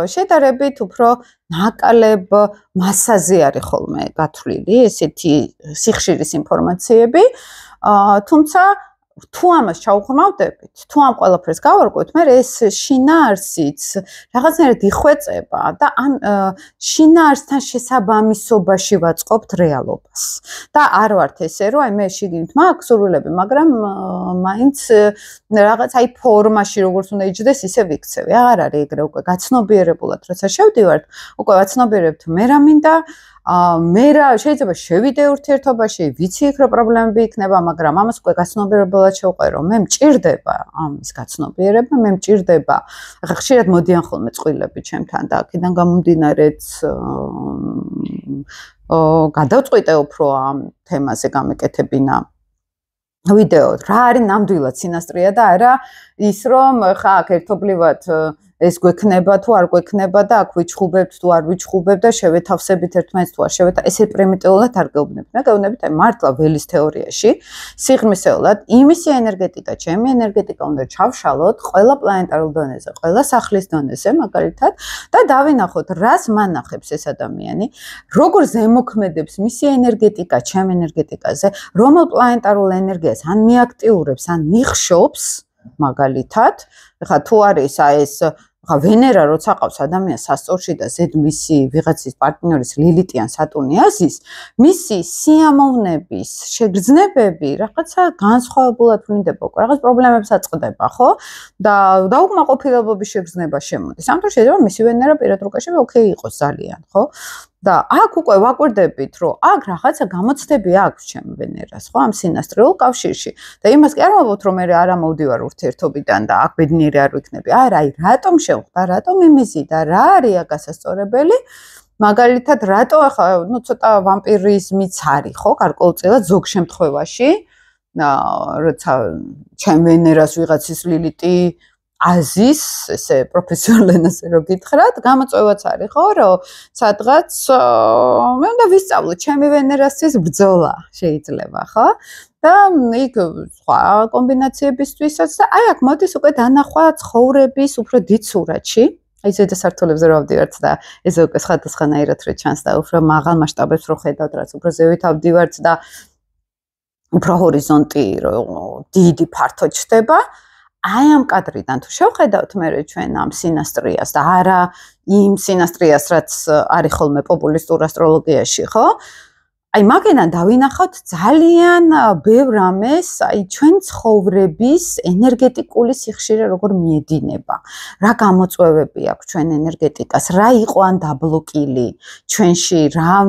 შედარებით უფრო ნაკალებ მასაზე არის ხოლმე გათვლილი ესეთი სიხშირის ინფორმაციები, თუმცა თუ ამას ჩაუღრმავდებით, თუ ამ ყველაფერს გავარკვევთ, მე ეს შინაარსიც რაღაცნაირად იხვეწება და ამ შინაარსთან შესაბამისობაში ვაწყობთ რეალობას. და არ ვართ ესე, რომ აი მე შიგნით მაქვს სურვილები, მაგრამ მაინც რაღაც აი ფორმაში როგორც უნდა იჯდეს, ისე ვიქცევი. აღარ არის ეგრე უკვე გაცნობიერებულად, როცა შევდივართ, უკვე ვაცნობიერებთ მე რა მინდა, მე რა შეიძლება შევიდე ურთიერთობაში, ვიცი იქ რა პრობლემები იქნება, მაგრამ ამას უკვე გაცნობიერებულად შევყვე, რომ მე მჭირდება ამის გაცნობიერება, მე მჭირდება. ახლა ხშირად მოდიან ხოლმე წყვილები ჩემთან და აქედან გამომდინარეც გადავწყვიტე უფრო ამ თემაზე გამეკეთებინა ვიდეო, რა არის ნამდვილად სინასტრია და არა ის რომ ხა აქ ერთობლივად ეს გვექნება თუ არ გვექნება და აქ ვიჩხუბებთ თუ არ ვიჩხუბებთ და შევეთავსებით ერთმანეთს თუ არ ესე პრიმიტიულად არ გეუბნებით. მე გეუბნებით აი მართლა ველის თეორიაში, სიღრმისეულად იმისი ენერგეტიკა, ჩემი ენერგეტიკა უნდა ჩავშალოთ ყველა პლანეტარულ დონეზე, ყველა სახლის დონეზე მაგალითად და დავინახოთ, რას მანახებს ეს ადამიანი, როგორ ზემოქმედებს მისი ენერგეტიკა ჩემ ენერგეტიკაზე, რომელ პლანეტარულ ენერგიას ან მიაქტიურებს, ან მიხშობს მაგალითად, ხა თუ არის აი ეს ხა ვენერა როცა ყავს ადამიანს სასწორში და ზედ მისი ვიღაცის პარტნიორის ლილიტი ან სატურნი აზის, მისი სიამოვნების შეგრძნებები რაღაცა განსხვავებულად ვლინდება, რაღაც პრობლემებს აწყდება, ხო? და დაუკმაყოფილებლობის შეგრძნება შემოდის. ამ დროს შეიძლება მისი ვენერა პირად რუკაში ოკეი იყოს ძალიან, ხო? და აქ უკვე ვაკვირდებით, რომ აქ რაღაცა გამოცდები აქვს ჩემ ვენერას, ხო, ამ სინასტრიულ კავშირში. და იმას კი არ ვამბობთ, რომ მე არ ამოვდივარ ურთიერთობიდან და აქ ბედნიერი არ ვიქნები. არა, რატომ შევხვდა, რატომ იმიზიდა, რა არის აქ გასასწორებელი? მაგალითად, რატო ახლა, ცოტა ვამპირიზმიც არის, ხო, გარკვეულწილად ზოგ შემთხვევაში, როცა ჩემ ვენერას ვიღაცის ლილიტი აზის, ესე პროფესიონალ ენაზე რო გითხრათ, გამოწვევაც არის, ხო, რომ სადღაც მე უნდა ვისწავლო ჩემი ვენერასთვის ბრძოლა შეიძლება, ხო? და იქ სხვა კომბინაციებისთვისაც და აი აქ მოდის უკვე დანახვა ცხოვრების უფრო დიდ სურათში. აი ზედასართულებზე რო ავდივართ და ეს უკვე სხვადასხვანაირად რო ჩანს და უფრო მაღალ მასშტაბებს რო ხედავთ, რაც უფრო ზევით ავდივართ და უფრო ჰორიზონტი რო დიდი ფართო ჩდება. აი ამ კადრიდან თუ შევხედავთ მე ჩვენ ამ სინასტრიას და არა იმ სინასტრიას, რაც არის ხოლმე პოპულისტურ ასტროლოგიაში, ხო? აი მაგენან დავინახავთ ძალიან ბევრ რამეს, აი ჩვენ ცხოვრების ენერგეტიკული სიხშირე როგორ მიედინება. რა გამოწვევები აქვს ჩვენ ენერგეტიკას, რა იყო ან დაბლოკილი ჩვენში,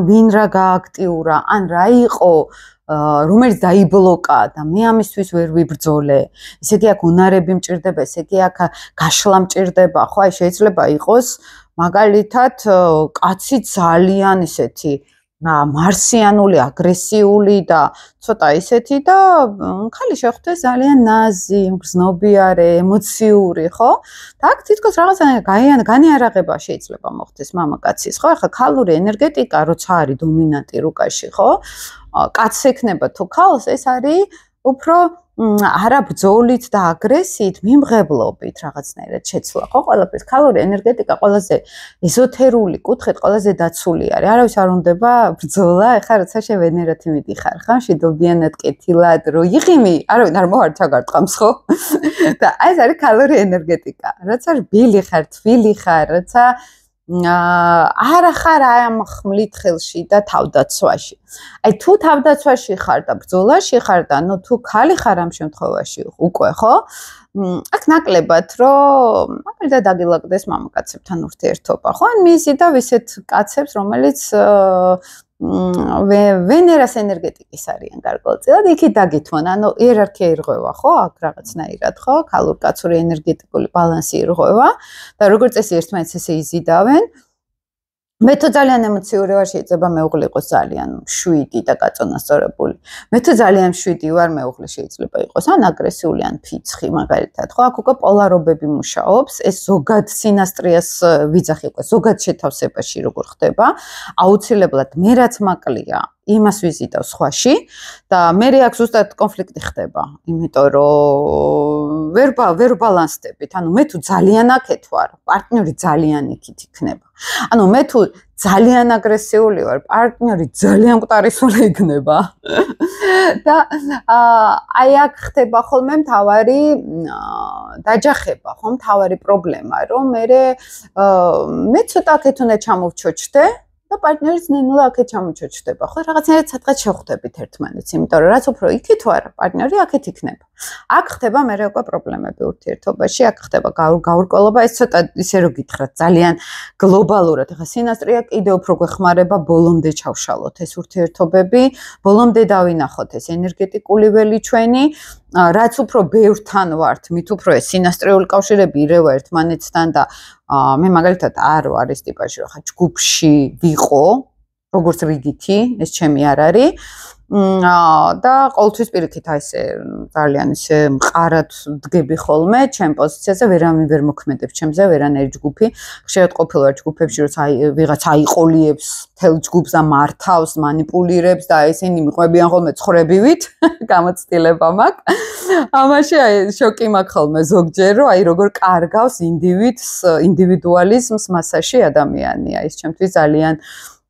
ვინ რა გააქტიურა, ან რა იყო რომელიც დაიბლოკა და მე ამისთვის ვერ ვიბრძოლე. ესე იგი აქ უნარები მჭირდება, ესე იგი აქ გაშლა მჭირდება, ხო? აი შეიძლება იყოს მაგალითად კაცი ძალიან ისეთი მარსიანული, აგრესიული და ცოტა ისეთი და ხალი შეხვდეს ძალიან ნაზი, მგრძნობიარე, ემოციური, ხო? და აქ თითქოს რაღაცა განიარაღება შეიძლება მოხდეს მამაკაცის, ხო? ახლა ქალური ენერგეტიკა როცა არის დომინანტი რუკაში, ხო? კაცს ექნება თუ ქალს, ეს არის უფრო არა ბრძოლით და აგრესიით, მიმღებლობით რაღაცნაირად შეცვლა, ხო? ყველაფერს ქალური ენერგეტიკა ყველაზე ეზოთერული კუთხით ყველაზე დაცული არის. არავის არ უნდება ბრძოლა, ეხლა როცა შე ვენერათი მიდიხარ, ხო? შედობიანად კეთილად რო იღიმი, არავინ არ მოარჩა გარტყამს, ხო? და ეს არის ქალური ენერგეტიკა. როცა რბილი ხარ, თბილი ხარ, როცა არა ხარ ამ ხმლით ხელში და თავდაცვაში. აი თუ თავდაცვაში ხარ და ბრძოლაში ხარ და ნუ თუ ქალი ხარ ამ შემთხვევაში უკვე, ხო? აქ ნაკლებად რომ მაგალითად დაგილაგდეს მამაკაცებთან ურთიერთობა, ხო? ან მიზიდავ ისეთ კაცებს, რომელიც ვენერას ენერგეტიკის არიან გარკვეულწილად, იქით დაგითვან, ანუ იერარქია ირღვევა, ხო? აქ რაღაცნაირად, ხო? ქალურ-კაცური ენერგეტიკული ბალანსი ირღვევა და როგორც წესი ერთმანეთს ესე იზიდავენ. მე თუ ძალიან ემოციური ვარ, შეიძლება მეუღლე იყოს ძალიან მშვიდი და გაწონასწორებული. მე თუ ძალიან მშვიდი ვარ, მეუღლე შეიძლება იყოს ან აგრესიული, ან ფიცხი, მაგალითად, ხო? აქ უკვე პოლარობები მუშაობს, ეს ზოგად სინასტრიას ვიძახი უკვე, ზოგად შეთავსებაში როგორ ხდება, აუცილებლად მე რაც მაკლია, იმას ვიზიდავ სხვაში და მე აქ ზუსტად კონფლიქტი ხდება, იმიტომ რომ ვერ ბალანსდებით. ანუ მე თუ ძალიან აქეთ ვარ, პარტნიორი ძალიან იქით იქნება. ანუ მე თუ ძალიან აგრესიული ვარ, პარტნიორი ძალიან მკვდარისული იქნება. და აი აქ ხდება ხოლმე მთავარი დაჯახება, ხო, მთავარი პრობლემა, რომ მე ცოტა აქეთ უნდა ჩამოვჩოჩდე და პარტნიორიც ნელა აქეთ ჩამოჩოჩდება, ხო? რაღაცნაირად სადღაც შევხვდებით ერთმანეთს, იმიტომ რომ რაც უფრო იქით ვარ, პარტნიორი აქეთ იქნება. აქ ხდება მე უკვე პრობლემები ურთიერთობაში, აქ ხდება გაურკვევლობა, ეს ცოტა ისე რო გითხრათ, ძალიან გლობალურად. ახლა სინასტრია კიდე უფრო გვეხმარება ბოლომდე ჩავშალოთ ეს ურთიერთობები, ბოლომდე დავინახოთ ეს ენერგეტიკული ველი ჩვენი, რაც უფრო ბევრთან ვართ, მით უფრო ეს სინასტრიული კავშირები ირევა ერთმანეთთან და მე მაგალითად არ ვარ ეს ტიპაში, რომ ხა ჯგუფში ვიყო, როგორც რიგითი, ეს ჩემი არ არის. და ყოველთვის პირიქით აი ესე ძალიან ისე მყარად დგები ხოლმე ჩემ პოზიციაზე, ვერავინ ვერ მოქმედებს ჩემზე, ვერანაირი ჯგუფი. ხშირად ყოფილვარ ჯგუფებში, როცა ვიღაც აიყოლიებს თელ ჯგუფს და მართავს, манипуლირებს და ესენი მიყვებიან ხოლმე ცხრებივით, გამოცდილება მაქვს. ამაში აი შოკი მაქვს ხოლმე ზოგჯერ, რომ აი როგორ კარგავს ინდივიდუალიზმს მასაში ადამიანი. აი ეს ჩემთვის ძალიან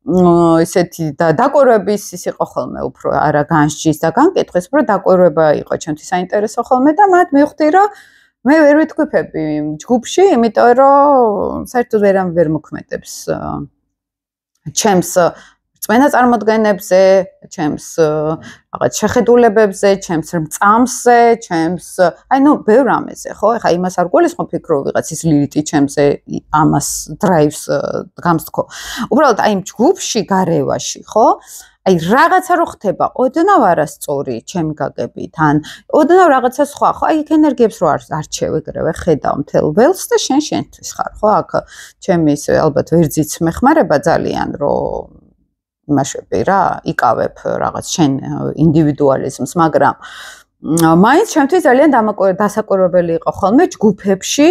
ისეთი დაკვირვების ის იყო ხოლმე უფრო არა განსჯის და განკითხვის, უფრო დაკვირვება იყო ჩემთვის საინტერესო ხოლმე და მათ მივხვდი, რომ მე ვერ ვიტყვიფები ჯგუფში, იმიტომ რომ საერთოდ ვერ მოქმედებს ჩემს წმენა წარმოდგენებზე, ჩემს რაღაც შეხედულებებზე, ჩემს მწამსზე, ჩემს ბევრ რამეზე, ხო? ეხლა იმას არ გულისხმობ ფიქრობ ვიღაცის ლილიტი ჩემზე ამას დრაივს გამსთქო. უბრალოდ იმ ჯგუფში გარევაში, ხო? რაღაცა რო ხდება, ოდნავ არასწორი ჩემი გაგებით, ან ოდნავ რაღაცა სხვა, ხო? იქ ენერგიებს რო არჩევ ეგრევე ხედავ მთელ ველს და შენთვის ხარ, ხო? აქ ჩემი ის ალბათ ვერძიც მეხმარება ძალიან, რომ იმაშები რა, იკავებ რაღაც შენ ინდივიდუალიზმს, მაგრამ მაინც ჩემთვის ძალიან დასაკვირვებელი იყო ხოლმე ჯგუფებში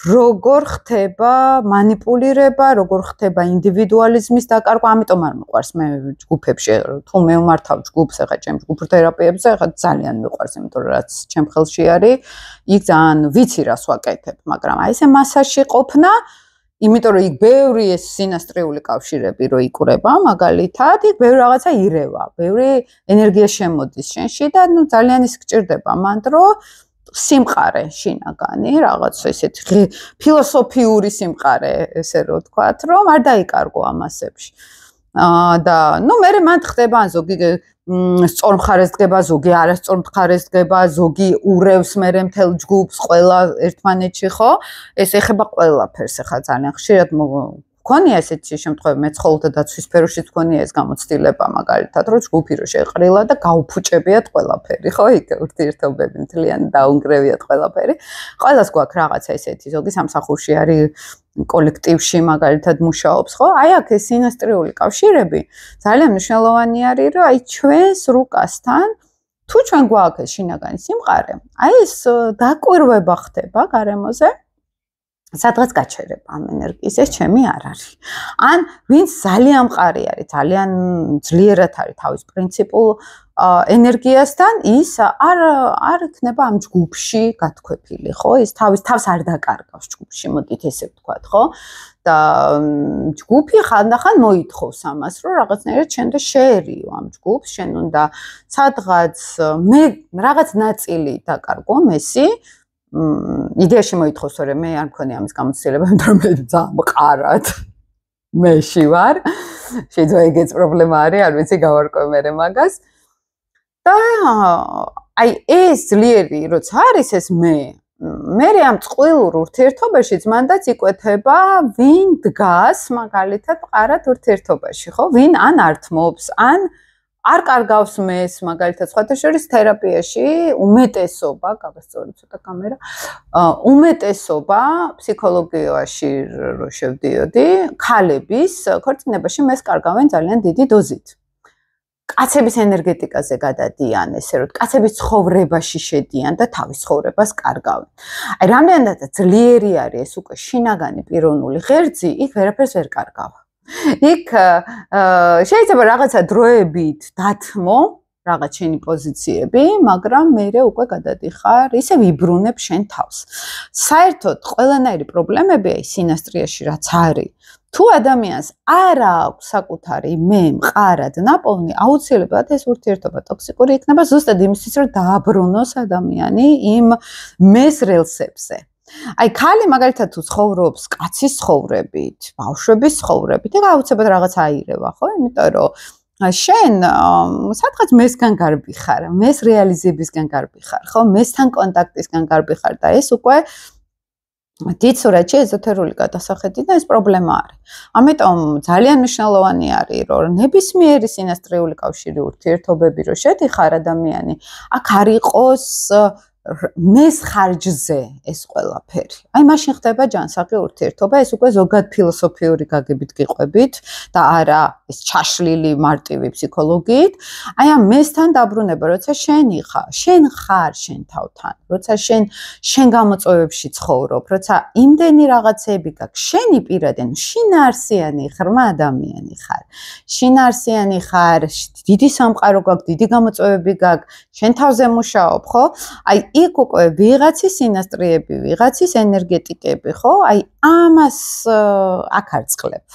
როგორ ხდება მანიპულირება, როგორ ხდება ინდივიდუალიზმის დაკარგვა, ამიტომ არ მიყვარს მე ჯგუფებში, თუ მე ვმართავ ჯგუფს, ახლა ჩემ ჯგუფ თერაპიებზე, ახლა ძალიან მიყვარს, იმიტომ რომ რაც ჩემ ხელში არის, იქ ძალიან ვიცი რას ვაკეთებ, მაგრამ აი ესე მასაში ყოფნა, იმიტომ რომ იქ ბევრი ეს სინასტრიული კავშირები რო იკვრება, მაგალითად, იქ ბევრი რაღაცა ირევა, ბევრი ენერგია შემოდის შენში და ძალიან ის გჭირდება მანდ რომ სიმყარე შინაგანი, რაღაც ესეთი ფილოსოფიური სიმყარე, ესე რომ ვთქვათ, რომ არ დაიკარგო ამასებში. და მე მანდ ხდება ან ზოგი სწორ მხარეს დგება, ზოგი არასწორ მხარეს დგება, ზოგი ურევს მერე მთელ ჯგუფს, ყველა ერთმანეთში, ხო? ეს ეხება ყველაფერს, ახლა ძალიან ხშირად მქონია ესეთი შემთხვევები, მეცხოველთა დაცვის სფეროშიც მქონია ეს გამოცდილება, მაგალითად, რომ ჯგუფი რო შეყრილა და გაუფუჭებიათ ყველაფერი, ხო? იქ ურთიერთობები მთლიანი დაუნგრევიათ ყველაფერი. ყველას გვაქვს რაღაცა ესეთი, ზოგი სამსახურში არის კოლექტივში მაგალითად მუშაობს, ხო? აი აქ ეს სინასტრიული კავშირები ძალიან მნიშვნელოვანი არის, რომ აი ჩვენს რუკასთან თუ ჩვენ გვაქვს ეს შინაგანი სიმყარე, აი ეს დაკვირვება ხდება გარემოზე, სადღაც გაჩერება ამ ენერგიის, ეს ჩემი არ არის. ან ვინც ძალიან მყარი არის, ძალიან ძლიერად არის თავის პრინციპულ ენერგიასთან, ის არ იქნება ამ ჯგუფში გათქვეფილი, ხო? ის თავს არ დაკარგავს ჯგუფში, მოდით ესე ვთქვათ, ხო? და ჯგუფი ხანდახან მოითხოვს ამას, რომ რაღაცნაირად შენ და შეერიო ამ ჯგუფს, შენ უნდა სადღაც მე რაღაც ნაწილი დაკარგო მესი, იდეაში მოითხოვს, რომ მე არ მქონია ამის გამოცდილება, იმიტომ რომ მე ძალიან მყარად მეში ვარ. შეიძლება ეგეც პრობლემა არის, არ ვიცი გავარკვევ მე მაგას. და აი ეს ძლიერი როცა არის ეს მე ამ წყვილურ ურთიერთობაშიც მანდაც იკვეთება ვინ დგას მაგალითად მყარად ურთიერთობაში, ხო? ვინ ან ართმობს, ან არ კარგავს მეს, მაგალითად სხვათა შორის თერაპიაში უმეტესობა, გავასწორი ცოტა კამერა, უმეტესობა ფსიქოლოგიაში რო შევდიოდი, ქალების ქორწინებაში მეს კარგავენ ძალიან დიდი დოზით. კაცების ენერგეტიკაზე გადადიან, ესე რომ კაცების ცხოვრებაში შედიან და თავის ცხოვრებას კარგავენ. აი რამდენად ძლიერი არის ეს უკვე შინაგანი პიროვნული ღერძი, იქ ვერაფერს ვერ კარგავ. იქ შეიძლება რაღაცა დროებით დათმო რაღაც შენი პოზიციები, მაგრამ მერე უკვე გადადიხარ, ისე ვიბრუნებ შენ თავს. საერთოდ ყველანაირი პრობლემები აი სინასტრიაში რაც არის, თუ ადამიანს არ აქვს საკუთარი მე მყარად ნაპოვნი, აუცილებლად ეს ურთიერთობა ტოქსიკური იქნება ზუსტად იმისთვის, რომ დააბრუნოს ადამიანი იმ მეს რელსებზე. აი ქალი მაგალითად თუ ცხოვრობს კაცის ცხოვრებით, ბავშვების ცხოვრებით, ეგ აუცილებლად რაღაც აირევა, ხო? იმიტომ რომ შენ სადღაც მესგან გარბი ხარ, მეს რეალიზებისგან გარბი ხარ, ხო? მესთან კონტაქტისგან გარბი ხარ და ეს უკვე დიდ სურათში ეზოთერული გადასახედი და ეს პრობლემა არის. ამიტომ ძალიან მნიშვნელოვანი არის, რომ ნებისმიერი სინასტრიული კავშირი ურთიერთობები რო შედიხარ ადამიანი, აქ არ იყოს მეს ხარჯზე ეს ყველაფერი. აი მაშინ ხდება ჯანსაღი ურთიერთობა, ეს უკვე ზოგად ფილოსოფიური გაგებით გიყვებით და არა ეს ჩაშლილი მარტივი ფსიქოლოგიით. აი ამ მესთან დაბრუნება, როცა შენ ხარ შენ თავთან, როცა შენ გამოწვევებში ცხოვრობ, როცა იმდენი რაღაცები გაქვს, შენი პირადი, შინაარსიანი ღრმა ადამიანი ხარ. შინაარსიანი ხარ, დიდი სამყარო გაქვს, დიდი გამოწვევები გაქვს, შენ თავზე მუშაობ, ხო? აი იქ უკვე ვიღაცის სინასტრიები, ვიღაცის ენერგეტიკები, ხო? აი ამას აქ არ წყლებ.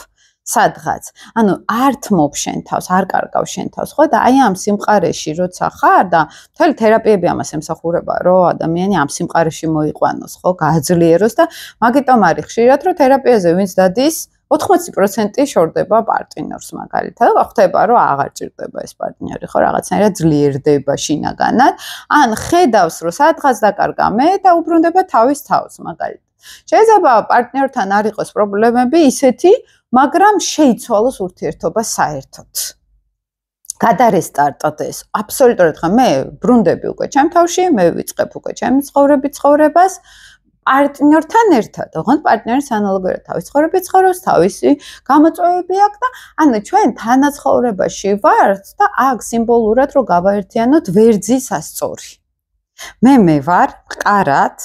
სადღაც. ანუ არ თმობ შენ თავს, არ კარგავ შენ თავს, ხო? და აი ამ სიმყარეში როცა ხარ და მთელი თერაპიები ამას ემსახურება, რომ ადამიანი ამ სიმყარეში მოიყვანოს, ხო? გააძლიეროს და მაგიტომ არის ხშირად, რომ თერაპიაზე ვინც დადის 80% შორდება პარტნიორს მაგალითად. ხვდება, რომ აღარ ჭირდება ეს პარტნიორი, ხო, რაღაცნაირად ძლიერდება შინაგანად. ან ხედავს, რომ სადღაც დაკარგა მე და უბრუნდება თავის თავს მაგალითად. შეიძლება პარტნიორთან არ იყოს პრობლემები ისეთი, მაგრამ შეიცვალოს ურთიერთობა საერთოდ. გადარესტარტად ეს. აბსოლუტურად ხა მე ბრუნდები უკვე ჩემ თავში, მე ვიწყებ უკვე ჩემი ცხოვრებას. პარტნიორთან ერთად, ოღონდ პარტნიორის ანალოგიურად თავის ცხოვრებით ცხოვრობს, თავისი გამოწვევები აქვს და ანუ ჩვენ თანაცხოვრებაში ვართ და აქ სიმბოლურად რომ გავაერთიანოთ ვერძის ასწორი. მე ვარ მყარად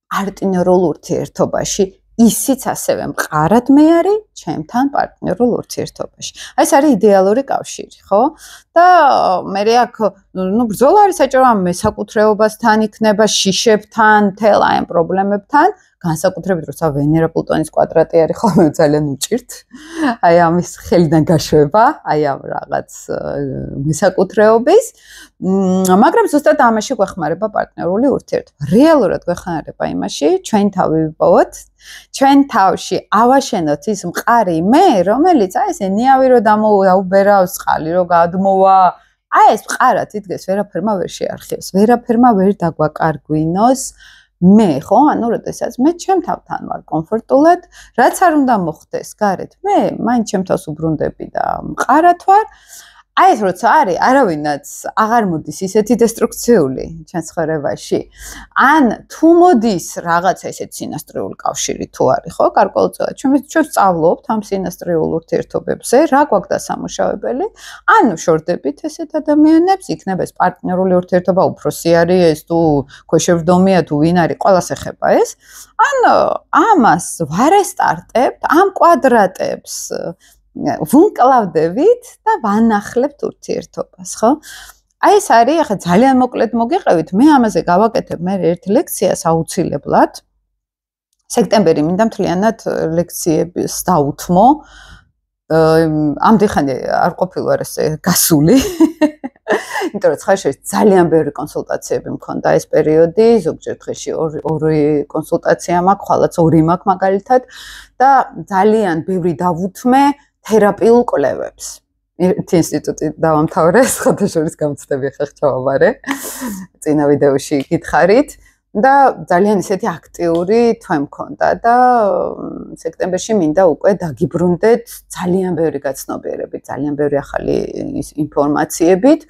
პარტნიორულ ურთიერთობაში, ისიც ასევე მყარად მე არის ჩემთან პარტნიორულ ურთიერთობაში. აი ეს არის იდეალური კავშირი, ხო? და მე აქ ბრძოლა არის საჭირო ამ მესაკუთრეობასთან იქნება, შიშებთან, თელ აი ამ პრობლემებთან, განსაკუთრებით როცა ვენერა პლუტონის კვადრატი არის ხოლმე ძალიან უჭირთ. აი ამის ხელიდან გაშვება, აი ამ რაღაც მესაკუთრეობის, მაგრამ ზუსტად ამაში გვეხმარება პარტნიორული ურთიერთობა. რეალურად გვეხმარება იმაში, ჩვენ თავი ვიპოვოთ, ჩვენ თავში ავაშენოთ ის მყარი მე, რომელიც აი ესე ნიავი რო დაუბერავს, წყალი რო გადმოვა, აი ეს მყარად იდგეს, ვერაფერმა ვერ შეარხიოს, ვერაფერმა ვერ დაგვაკარგვინოს. მე ხო, ანუ როდესაც მე ჩემ თავთან ვარ კომფორტულად, რაც არ უნდა მოხდეს გარეთ, მე მაინც ჩემ თავს უბრუნდები და მყარად ვარ. აი ეს როცა არის, არავინაც აღარ მოდის ისეთი დესტრუქციული ჩემს ცხოვრებაში. ან თუ მოდის რაღაცა ისეთი სინასტრიული კავშირი თუ არის, ხო, გარკვეულწილად ჩვენ სწავლობთ ამ სინასტრიულ ურთიერთობებზე, რა გვაქვს დასამუშავებელი, ანუ შორდებით ესეთ ადამიანებს, იქნება ეს პარტნიორული ურთიერთობა, უფროსი არის ეს თუ ქვეშევრდომია თუ ვინ არის, ყველას ეხება ეს. ანუ ამას ვარესტარტებთ, ამ კვადრატებს ვუნკლავდებით და ვანახლებთ ურთიერთობას, ხო? აი ეს არის, ახლა ძალიან მოკლედ მოგიყევით, მე ამაზე გავაკეთებ მე ერთ ლექციას აუცილებლად. სექტემბერი მინდა მთლიანად ლექციებს დაუთმო. ამდენ არ ყოფილა ეს გასული. იმიტომ რომ ხაშეს ძალიან ბევრი კონსულტაციები მქონდა ეს პერიოდი, ზოგჯერ დღეში ორი კონსულტაცია მაქვს, ხვალაც ორი მაქვს მაგალითად და ძალიან ბევრი დავუთმე თერაპიულ კვლევებს. ერთი ინსტიტუტი დავამთავრე, ხოთაშორის გამოცდები ხა ჩავაბარე. წინა ვიდეოში გითხარით და ძალიან ისეთი აქტიური თვე მქონდა და სექტემბერში მინდა უკვე დაგიბრუნდეთ ძალიან ბევრი გაცნობიერებით, ძალიან ბევრი ახალი ინფორმაციებით.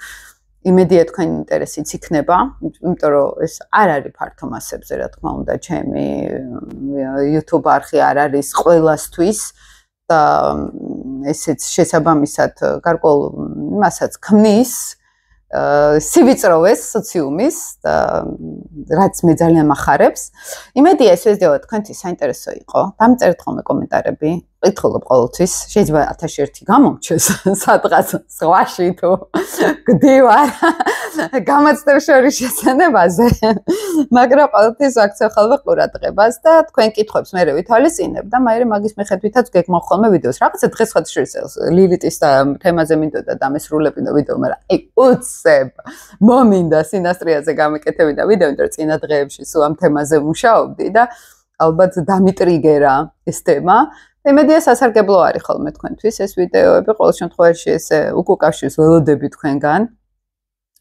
იმედია თქვენი ინტერესიც იქნება, იმიტომ რომ ეს არ არის ფართო მასებზე, რა თქმა უნდა, ჩემი YouTube არხი არ არის ყველასთვის და ესეც შესაბამისად გარკვეულ იმასაც ქმნის სივიწროვეს სოციუმის და რაც მე ძალიან მახარებს. იმედია ეს ვიდეო თქვენთვის საინტერესო იყო. დამწერთ ხოლმე კომენტარები. კითხულობ ყოველთვის, შეიძლება 1001 გამომჩეს სადღაც ზღვაში თუ გდივარ გამოცდებს შორის შესანებაზე. მაგრამ ყოველთვის აქცევ ხოლმე ყურადღებას და თქვენ კითხვებს მე ვითვალისწინებ და მე მაგის მიხედვითაც გეგმავ ხოლმე ვიდეოს. რაღაცა დღეს ხოთ შორის ლილიტის თემაზე მინდოდა დამესრულებინა ვიდეო, მაგრამ აი უცებ მომინდა სინასტრიაზე გამეკეთებინა ვიდეო, იმიტომ რომ წინა დღეებში სულ ამ თემაზე მუშაობდი და ალბათ დამიტრიგერა ეს თემა. იმედია სასარგებლო არის ხოლმე თქვენთვის ეს ვიდეოები, ყოველ შემთხვევაში ეს უკუკავშირს ველოდები თქვენგან.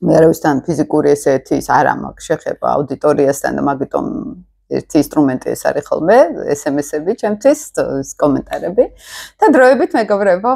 მე არავისთან ფიზიკური ესეთი არ მაქვს შეხება აუდიტორიასთან და მაგიტომ ერთი ინსტრუმენტი ეს არის ხოლმე SMS-ები ჩემთვის, კომენტარები და დროებით მეგობრებო